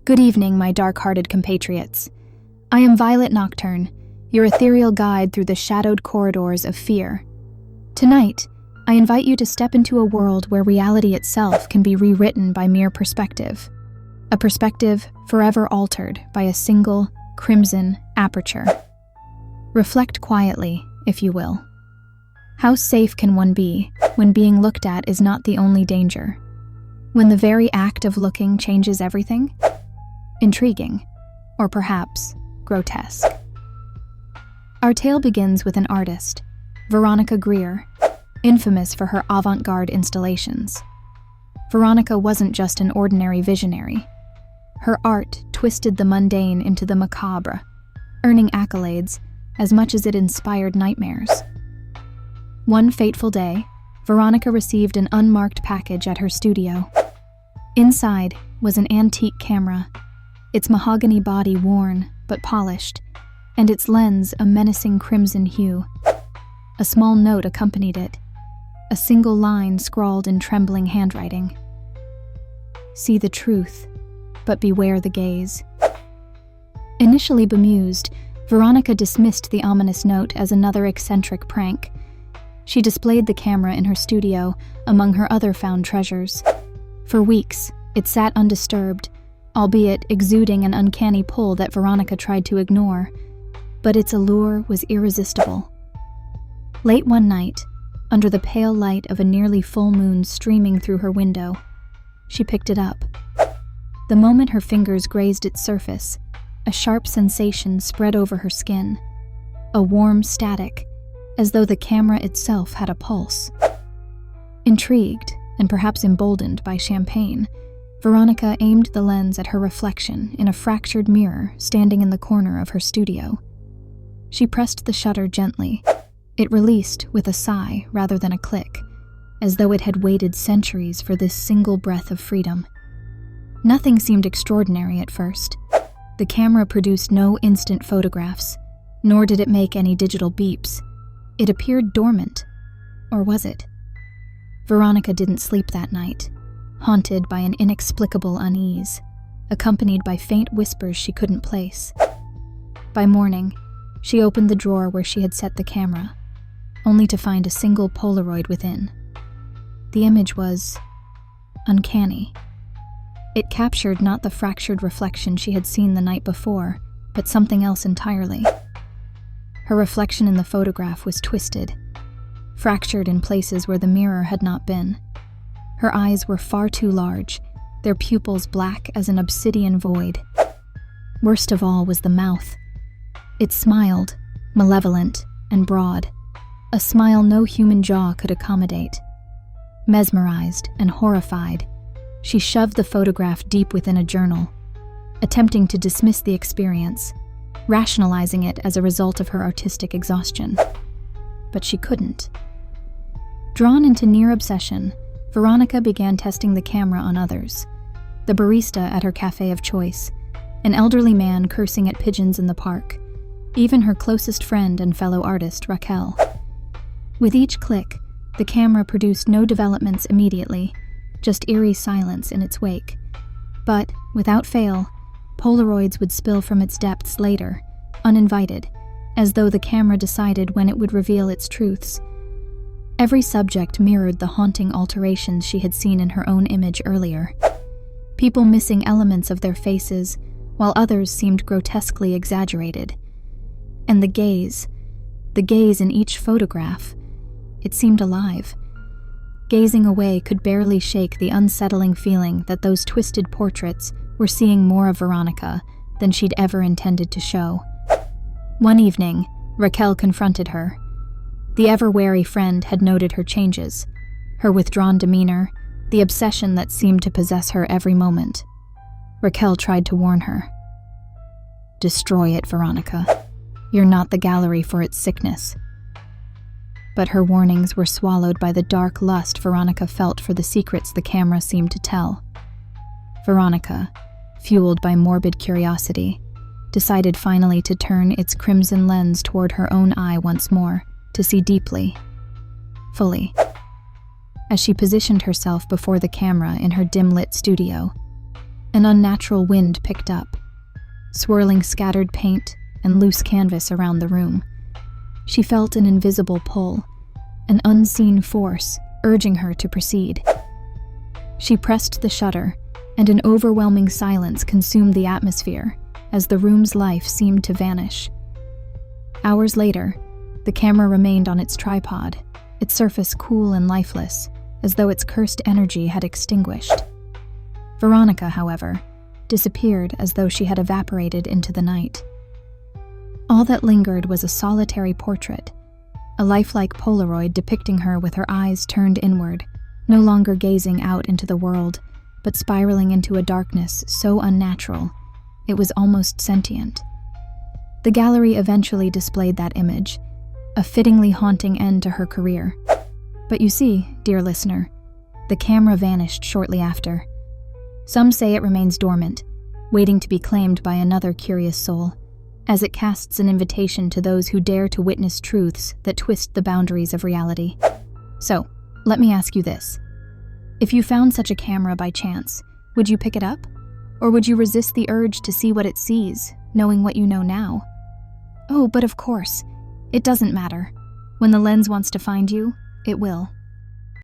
Good evening, my dark-hearted compatriots. I am Violet Nocturne, your ethereal guide through the shadowed corridors of fear. Tonight, I invite you to step into a world where reality itself can be rewritten by mere perspective. A perspective forever altered by a single crimson aperture. Reflect quietly, if you will. How safe can one be when being looked at is not the only danger? When the very act of looking changes everything? Intriguing, or perhaps grotesque. Our tale begins with an artist, Veronica Greer, infamous for her avant-garde installations. Veronica wasn't just an ordinary visionary. Her art twisted the mundane into the macabre, earning accolades as much as it inspired nightmares. One fateful day, Veronica received an unmarked package at her studio. Inside was an antique camera, its mahogany body worn but polished, and its lens a menacing crimson hue. A small note accompanied it, a single line scrawled in trembling handwriting. "See the truth, but beware the gaze." Initially bemused, Veronica dismissed the ominous note as another eccentric prank. She displayed the camera in her studio among her other found treasures. For weeks, it sat undisturbed, albeit exuding an uncanny pull that Veronica tried to ignore, but its allure was irresistible. Late one night, under the pale light of a nearly full moon streaming through her window, she picked it up. The moment her fingers grazed its surface, a sharp sensation spread over her skin, a warm static, as though the camera itself had a pulse. Intrigued, and perhaps emboldened by champagne, Veronica aimed the lens at her reflection in a fractured mirror standing in the corner of her studio. She pressed the shutter gently. It released with a sigh rather than a click, as though it had waited centuries for this single breath of freedom. Nothing seemed extraordinary at first. The camera produced no instant photographs, nor did it make any digital beeps. It appeared dormant. Or was it? Veronica didn't sleep that night, haunted by an inexplicable unease, accompanied by faint whispers she couldn't place. By morning, she opened the drawer where she had set the camera, only to find a single Polaroid within. The image was uncanny. It captured not the fractured reflection she had seen the night before, but something else entirely. Her reflection in the photograph was twisted, fractured in places where the mirror had not been. Her eyes were far too large, their pupils black as an obsidian void. Worst of all was the mouth. It smiled, malevolent and broad, a smile no human jaw could accommodate. Mesmerized and horrified, she shoved the photograph deep within a journal, attempting to dismiss the experience, rationalizing it as a result of her artistic exhaustion. But she couldn't. Drawn into near obsession, Veronica began testing the camera on others. The barista at her cafe of choice, an elderly man cursing at pigeons in the park, even her closest friend and fellow artist, Raquel. With each click, the camera produced no developments immediately, just eerie silence in its wake. But, without fail, Polaroids would spill from its depths later, uninvited, as though the camera decided when it would reveal its truths. Every subject mirrored the haunting alterations she had seen in her own image earlier. People missing elements of their faces, while others seemed grotesquely exaggerated. And the gaze in each photograph, it seemed alive. Gazing away could barely shake the unsettling feeling that those twisted portraits were seeing more of Veronica than she'd ever intended to show. One evening, Raquel confronted her. The ever-wary friend had noted her changes, her withdrawn demeanor, the obsession that seemed to possess her every moment. Raquel tried to warn her. "Destroy it, Veronica. You're not the gallery for its sickness." But her warnings were swallowed by the dark lust Veronica felt for the secrets the camera seemed to tell. Veronica, fueled by morbid curiosity, decided finally to turn its crimson lens toward her own eye once more, to see deeply, fully. As she positioned herself before the camera in her dim-lit studio, An unnatural wind picked up, swirling scattered paint and loose canvas around the room. She felt an invisible pull, an unseen force urging her to proceed. She pressed the shutter, and an overwhelming silence consumed the atmosphere as the room's life seemed to vanish. Hours later, the camera remained on its tripod, its surface cool and lifeless, as though its cursed energy had extinguished. Veronica, however, disappeared as though she had evaporated into the night. All that lingered was a solitary portrait, a lifelike Polaroid depicting her with her eyes turned inward, no longer gazing out into the world, but spiraling into a darkness so unnatural, it was almost sentient. The gallery eventually displayed that image, a fittingly haunting end to her career. But you see, dear listener, the camera vanished shortly after. Some say it remains dormant, waiting to be claimed by another curious soul, as it casts an invitation to those who dare to witness truths that twist the boundaries of reality. So, let me ask you this. If you found such a camera by chance, would you pick it up? Or would you resist the urge to see what it sees, knowing what you know now? Oh, but of course, it doesn't matter. When the lens wants to find you, it will.